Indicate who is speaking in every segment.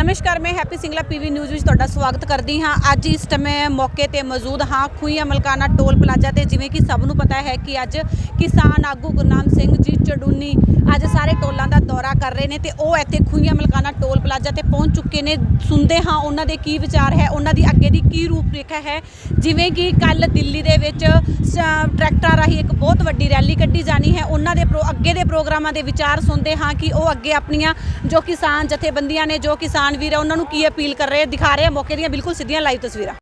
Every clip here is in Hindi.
Speaker 1: नमस्कार, मैं हैप्पी सिंगला पीवी न्यूज़ में तुहाडा स्वागत करती हाँ। अज इस टाइम मौके पर मौजूद हाँ खूहिया मलकाना टोल प्लाजा ते। जिवें कि सब नूं पता है कि अज किसान आगू गुरनाम सिंह जी चडूनी अज सारे टोलों का दौरा कर रहे हैं तो वह इत्थे खूहिया मलकाना टोल प्लाजा ते पहुँच चुके हैं। सुनते हाँ उन्हों के की विचार है, उन्हों की अगे की की रूपरेखा है। जिवें कि कल दिल्ली दे विच ट्रैक्टर राही एक बहुत वड्डी रैली कड्ढी जानी है, उन्होंने अगे के प्रोग्रामों के विचार सुनते हाँ कि वह अगे अपनियां जो किसान जथेबंदियां ने, जो किसान वीर है, उन्होंने की अपील कर रहे हैं। दिखा रहे हैं मौके दी बिल्कुल सीधियां लाइव तस्वीरां।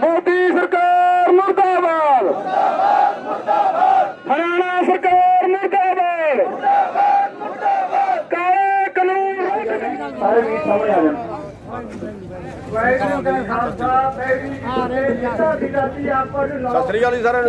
Speaker 2: मोदी सरकार मुर्दाबाद, हरियाणा सरकार मुर्दाबाद, काले कानून सारे भी सामने आ जाए। सत श्री अकाल जी सारे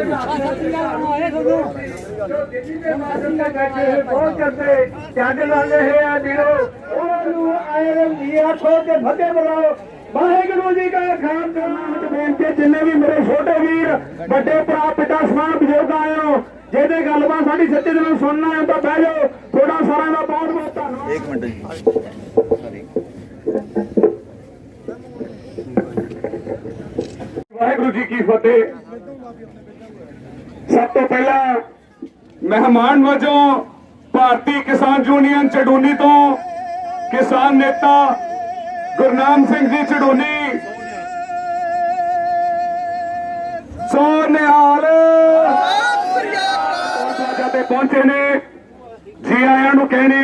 Speaker 2: वाहेगुरु जी का खालसा बेनती। जिन्ने भी मेरे छोटे वीर बड़े भरा पिता समान बजुर्ग आए हो, जेदे गलबात साडी सच्चे दिलों सुनना है तो बह जाओ। थोड़ा सारा का बहुत बहुत धन्यवाद। एक मिनट वाहेगुरु जी की फतेह। सब तो पहला मेहमान वजों भारतीय किसान यूनियन चडूनी तो किसान नेता गुरनाम सिंह जी चडूनी सो निहाल पहुंचे ने। जी आया कहने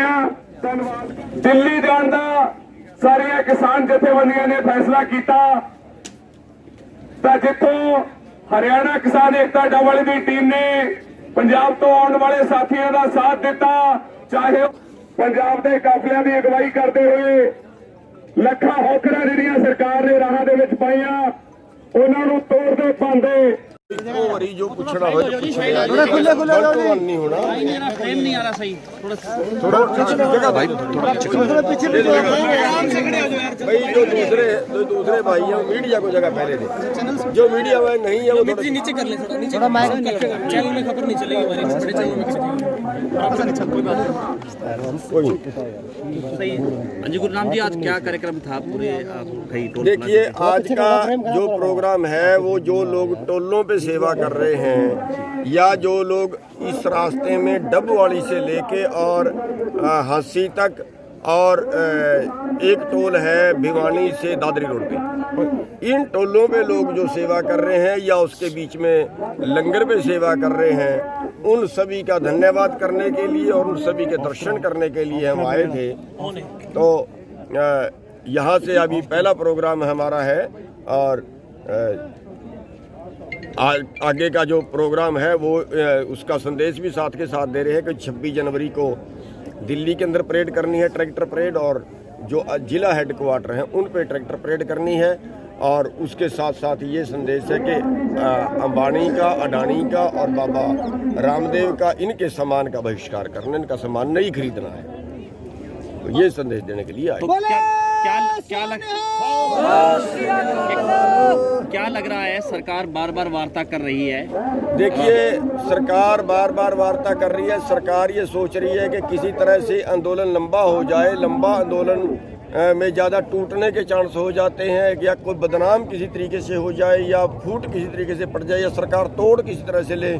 Speaker 2: धन्यवाद। दिल्ली जाने का सारिया किसान जथेबंदियों ने फैसला किया, जिथों हरियाणा किसान एकता डबल की टीम ने पंजाब तो आने वाले साथियों का साथ दिता, चाहे पंजाब के काफिलियां की अगवाई करते हुए ਲੱਖਾਂ ਹੋਕਰਾਂ ਜਿਹੜੀਆਂ ਸਰਕਾਰ ਨੇ ਰਾਹਾਂ ਦੇ ਵਿੱਚ ਪਾਈਆਂ ਉਹਨਾਂ ਨੂੰ ਤੋੜਦੇ ਪਾਉਂਦੇ। ਇੱਕੋ ਵਾਰੀ ਜੋ ਪੁੱਛਣਾ ਹੋਵੇ ਥੋੜਾ ਖੁੱਲੇ ਨਹੀਂ ਹੋਣਾ, ਫਰੇਮ ਨਹੀਂ ਆ ਰਿਹਾ ਸਹੀ। ਥੋੜਾ ਜਗ੍ਹਾ ਭਾਈ ਥੋੜਾ ਪਿੱਛੇ आराम से खड़े हो जाओ यार भाई। जो दूसरे भाई हैं मीडिया को जगह पहले दे, जो मीडिया में नहीं है वो थोड़ा नीचे कर ले, थोड़ा माइक चैनल में खबर नहीं चलेगी हमारे बड़े चैनल में कोई बात कोई सही।
Speaker 3: हाँ जी गुरनाम जी, आज क्या कार्यक्रम था पूरे?
Speaker 2: देखिए आज का जो प्रोग्राम है वो जो लोग टोलों पे सेवा कर रहे हैं या जो लोग इस रास्ते में डब वाली से लेके और हांसी तक और एक टोल है भिवानी से दादरी रोड पे, इन टोलों पे लोग जो सेवा कर रहे हैं या उसके बीच में लंगर पे सेवा कर रहे हैं, उन सभी का धन्यवाद करने के लिए और उन सभी के दर्शन करने के लिए हम आए थे। तो यहाँ से अभी पहला प्रोग्राम हमारा है और आगे का जो प्रोग्राम है वो उसका संदेश भी साथ के साथ दे रहे हैं कि 26 जनवरी को दिल्ली के अंदर परेड करनी है, ट्रैक्टर परेड, और जो जिला हेडक्वार्टर हैं उन पे ट्रैक्टर परेड करनी है। और उसके साथ साथ ये संदेश है कि अंबानी का, अडानी का और बाबा रामदेव का इनके सामान का बहिष्कार करना, इनका सामान नहीं खरीदना है। तो ये संदेश देने के लिए आए।
Speaker 3: क्या लग रहा है सरकार बार बार वार्ता कर रही है?
Speaker 2: देखिए सरकार बार बार वार्ता कर रही है। सरकार ये सोच रही है कि किसी तरह से आंदोलन लंबा हो जाए, लंबा आंदोलन में ज़्यादा टूटने के चांस हो जाते हैं, या कोई बदनाम किसी तरीके से हो जाए या फूट किसी तरीके से पड़ जाए या सरकार तोड़ किसी तरह से ले,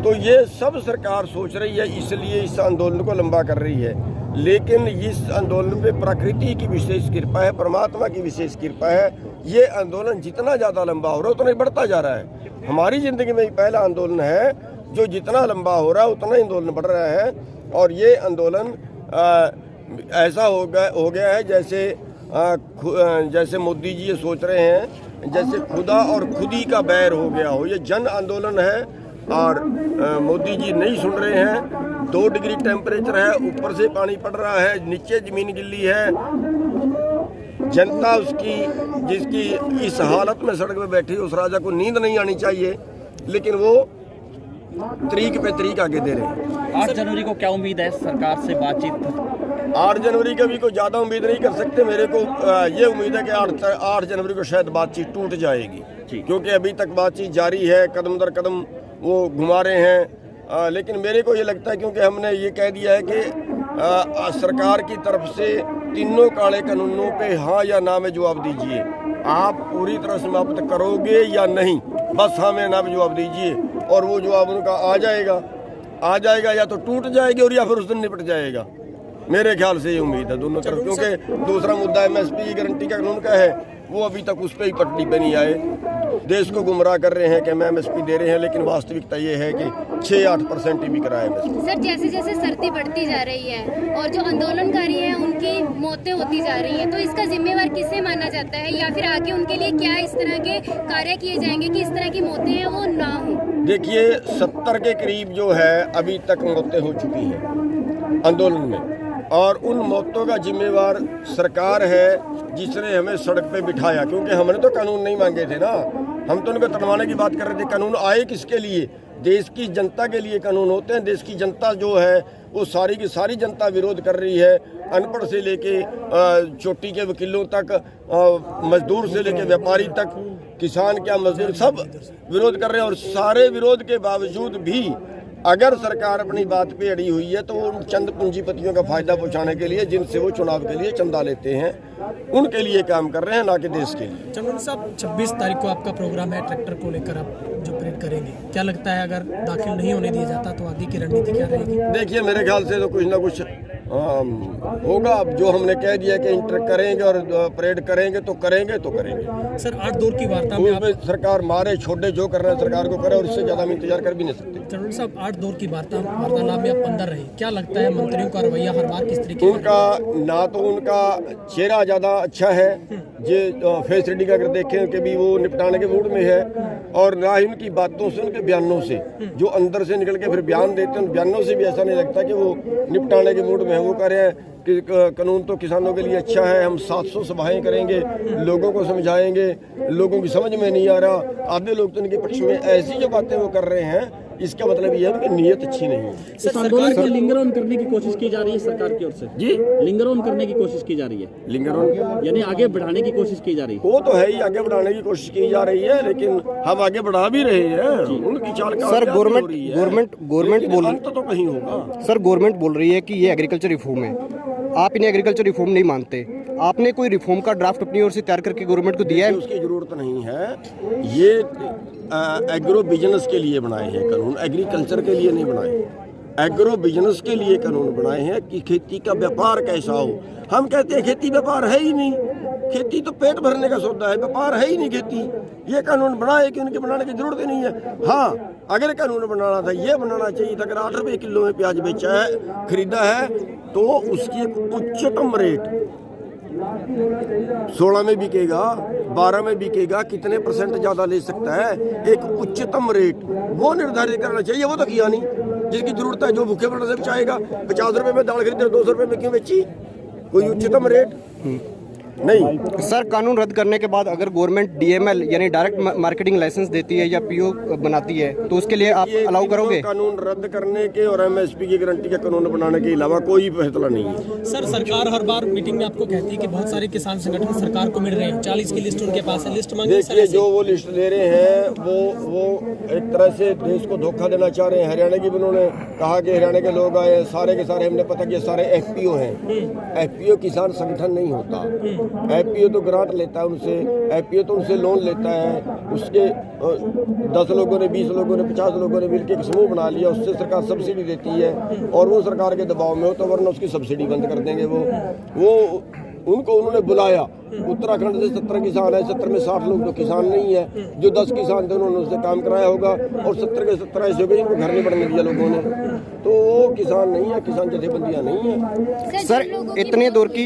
Speaker 2: तो ये सब सरकार सोच रही है, इसलिए इस आंदोलन को लंबा कर रही है। लेकिन इस आंदोलन पे प्रकृति की विशेष कृपा है, परमात्मा की विशेष कृपा है। ये आंदोलन जितना ज़्यादा लंबा हो रहा है उतना ही बढ़ता जा रहा है। हमारी ज़िंदगी में पहला आंदोलन है जो जितना लंबा हो रहा है उतना ही आंदोलन बढ़ रहा है। और ये आंदोलन ऐसा हो गया है जैसे मोदी जी ये सोच रहे हैं जैसे खुदा और खुदी का बैर हो गया हो। ये जन आंदोलन है और मोदी जी नहीं सुन रहे हैं। 2 डिग्री टेम्परेचर है, ऊपर से पानी पड़ रहा है, नीचे ज़मीन गिल्ली है। जनता उसकी जिसकी इस हालत में सड़क पे बैठी उस राजा को नींद नहीं आनी चाहिए, लेकिन वो तरीक पे तरीक आगे दे रहे हैं।
Speaker 3: 8 जनवरी को क्या उम्मीद है सरकार से बातचीत?
Speaker 2: 8 जनवरी का भी कोई ज़्यादा उम्मीद नहीं कर सकते। मेरे को ये उम्मीद है कि 8 जनवरी को शायद बातचीत टूट जाएगी, क्योंकि अभी तक बातचीत जारी है, कदम दर कदम वो घुमा रहे हैं। लेकिन मेरे को ये लगता है, क्योंकि हमने ये कह दिया है कि सरकार की तरफ से तीनों काले कानूनों पे हाँ या ना में जवाब दीजिए। आप पूरी तरह समाप्त करोगे या नहीं, बस हाँ में ना में जवाब दीजिए, और वो जवाब उनका आ जाएगा या तो टूट जाएगी और या फिर उस दिन निपट जाएगा। मेरे ख्याल से ये उम्मीद है दोनों तरफ, क्योंकि दूसरा मुद्दा MSP की गारंटी का कानून का है, वो अभी तक उस पर ही पटड़ी पे नहीं आए। देश को गुमराह कर रहे हैं कि हम MSP दे रहे हैं, लेकिन वास्तविकता ये है कि 6-8% ही बिक रहा है MSP।
Speaker 4: सर, जैसे जैसे सर्दी बढ़ती जा रही है और जो आंदोलनकारी हैं उनकी मौतें होती जा रही हैं, तो इसका जिम्मेवार किसे माना जाता है, या फिर आगे उनके लिए क्या इस तरह के कार्य किए जाएंगे कि इस तरह की मौतें हैं वो ना हो?
Speaker 2: देखिए, 70 के करीब जो है अभी तक मौतें हो चुकी हैं आंदोलन में, और उन मौतों का जिम्मेवार सरकार है जिसने हमें सड़क पे बिठाया, क्योंकि हमने तो कानून नहीं मांगे थे ना, हम तो उनको तनवाने की बात कर रहे थे। कानून आए किसके लिए? देश की जनता के लिए कानून होते हैं। देश की जनता जो है वो सारी की सारी जनता विरोध कर रही है, अनपढ़ से लेके चोटी के वकीलों तक, मजदूर से लेके व्यापारी तक, किसान क्या मजदूर सब विरोध कर रहे हैं। और सारे विरोध के बावजूद भी अगर सरकार अपनी बात पे अड़ी हुई है तो वो चंद पूंजीपतियों का फायदा पहुंचाने के लिए, जिनसे वो चुनाव के लिए चंदा लेते हैं, उनके लिए काम कर रहे हैं, ना कि देश के लिए।
Speaker 5: चंदन साहब, 26 तारीख को आपका प्रोग्राम है, ट्रैक्टर को लेकर आप जो परेड करेंगे, क्या लगता है अगर दाखिल नहीं होने दिया जाता तो आगे की रणनीति क्या रहेगी?
Speaker 2: देखिए, मेरे ख्याल से तो कुछ ना कुछ होगा। अब जो हमने कह दिया कि इंटर करेंगे और परेड करेंगे तो करेंगे।
Speaker 5: सर, 8 दौर की वार्ता में आप
Speaker 2: सरकार मारे छोड़े जो कर रहे हैं सरकार को करे, और इससे ज्यादा हम इंतजार कर भी नहीं सकते।
Speaker 5: चंदन साहब, 8 दौर की वार्तालाप में आप अंदर रहे, क्या लगता है मंत्रियों का रवैया हर बार किस तरीके
Speaker 2: उनका ना तो उनका चेहरा ज्यादा अच्छा है, जो फेस रीडिंग अगर देखें कि भी वो निपटाने के मूड में है, और ना ही उनकी बातों से, उनके बयानों से, जो अंदर से निकल के फिर बयान देते हैं, उन बयानों से भी ऐसा नहीं लगता कि वो निपटाने के मूड में है। वो कह रहे हैं कि कानून तो किसानों के लिए अच्छा है, हम 700 सभाएं करेंगे, लोगों को समझाएंगे, लोगों की समझ में नहीं आ रहा। आधे लोग तो इनके पक्ष में ऐसी जो बातें वो कर रहे हैं, इसका मतलब ये है कि नीयत अच्छी नहीं है।
Speaker 3: सर, आंदोलन को लिंगर ऑन करने की कोशिश की जा रही है सरकार की ओर से
Speaker 2: जी,
Speaker 3: लिंगर ऑन करने की कोशिश की जा रही है,
Speaker 2: लिंगर ऑन
Speaker 3: यानी आगे बढ़ाने की कोशिश की जा रही है।
Speaker 2: वो तो है ही, आगे बढ़ाने की कोशिश की जा रही है, लेकिन हम आगे बढ़ा भी रहे हैं। उनकी चाल का
Speaker 6: सर, गवर्नमेंट बोल
Speaker 2: अंत तो कहीं होगा।
Speaker 6: सर, गवर्नमेंट बोल रही है कि ये एग्रीकल्चर रिफॉर्म है, आप इन्हें एग्रीकल्चर रिफॉर्म नहीं मानते। आपने कोई रिफॉर्म का ड्राफ्ट अपनी ओर से तैयार करके गवर्नमेंट को दिया है?
Speaker 2: उसकी जरूरत नहीं है। ये एग्रो बिजनेस के लिए बनाए हैं कानून, एग्रीकल्चर के लिए नहीं बनाए। एग्रो बिजनेस के लिए कानून बनाए हैं कि खेती का व्यापार कैसा हो। हम कहते हैं खेती व्यापार है ही नहीं, खेती तो पेट भरने का सौदा है, व्यापार है ही नहीं खेती। ये कानून बनाए कि उनके बनाने की जरूरत ही नहीं है। हाँ, अगर कानून बनाना था, ये बनाना चाहिए था, अगर 8 रुपये किलो में प्याज बेचा है, खरीदा है, तो उसकी एक उच्चतम रेट 16 में बिकेगा, 12 में बिकेगा, कितने % ज्यादा ले सकता है, एक उच्चतम रेट वो निर्धारित करना चाहिए। वो तो किया नहीं। जिसकी जरूरत है, जो भूखे पड़ने से बेचाएगा, 50 रुपए में दाल खरीदे 200 रुपए में क्यों बेची? कोई उच्चतम रेट नहीं।
Speaker 6: सर, कानून रद्द करने के बाद अगर गवर्नमेंट DML यानी डायरेक्ट मार्केटिंग लाइसेंस देती है या PO बनाती है, तो उसके लिए आप अलाउ करोगे?
Speaker 2: कानून रद्द करने के और MSP की गारंटी का कानून बनाने के अलावा कोई फैसला नहीं है।
Speaker 5: सर, सरकार हर बार मीटिंग में आपको कहती है कि बहुत सारे किसान संगठन सरकार को मिल रहे हैं, 40 की लिस्ट उनके पास है, लिस्ट मांगी।
Speaker 2: देखिए, जो वो लिस्ट ले रहे हैं वो एक तरह से देश को धोखा देना चाह रहे हैं। हरियाणा की भी उन्होंने कहा कि हरियाणा के लोग आए, सारे के सारे हमने पता किया सारे FPO हैं। FPO किसान संगठन नहीं होता। FPO तो ग्रांट लेता है उनसे, FPO तो उनसे लोन लेता है। उसके 10 लोगों ने, 20 लोगों ने, 50 लोगों ने मिलकर एक समूह बना लिया, उससे सरकार सब्सिडी देती है, और वो सरकार के दबाव में हो तो वरना उसकी सब्सिडी बंद कर देंगे। वो उनको उन्होंने बुलाया। उत्तराखंड से 17 किसान है, 17 में 60 लोग तो किसान नहीं है। जो 10 किसान थे उन्होंने उससे काम कराया होगा, और 17 के 17 ऐसे हो गए जिनको घर नहीं बढ़ने दिया लोगों ने। तो वो किसान नहीं है, किसान जथेबंदियां नहीं है।
Speaker 6: सर, इतने दौर की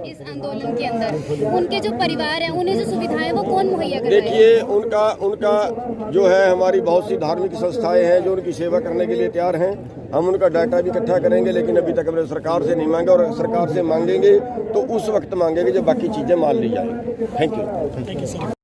Speaker 4: इस आंदोलन के अंदर, उनके जो परिवार हैं उन्हें जो सुविधाएं वो कौन मुहैया करवाएगा?
Speaker 2: देखिए, उनका जो है, हमारी बहुत सी धार्मिक संस्थाएं हैं जो उनकी सेवा करने के लिए तैयार हैं। हम उनका डाटा भी इकट्ठा करेंगे, लेकिन अभी तक हमने सरकार से नहीं मांगा, और सरकार से मांगेंगे तो उस वक्त मांगेंगे जब बाकी चीज़ें मान ली जाएंगी। Thank you.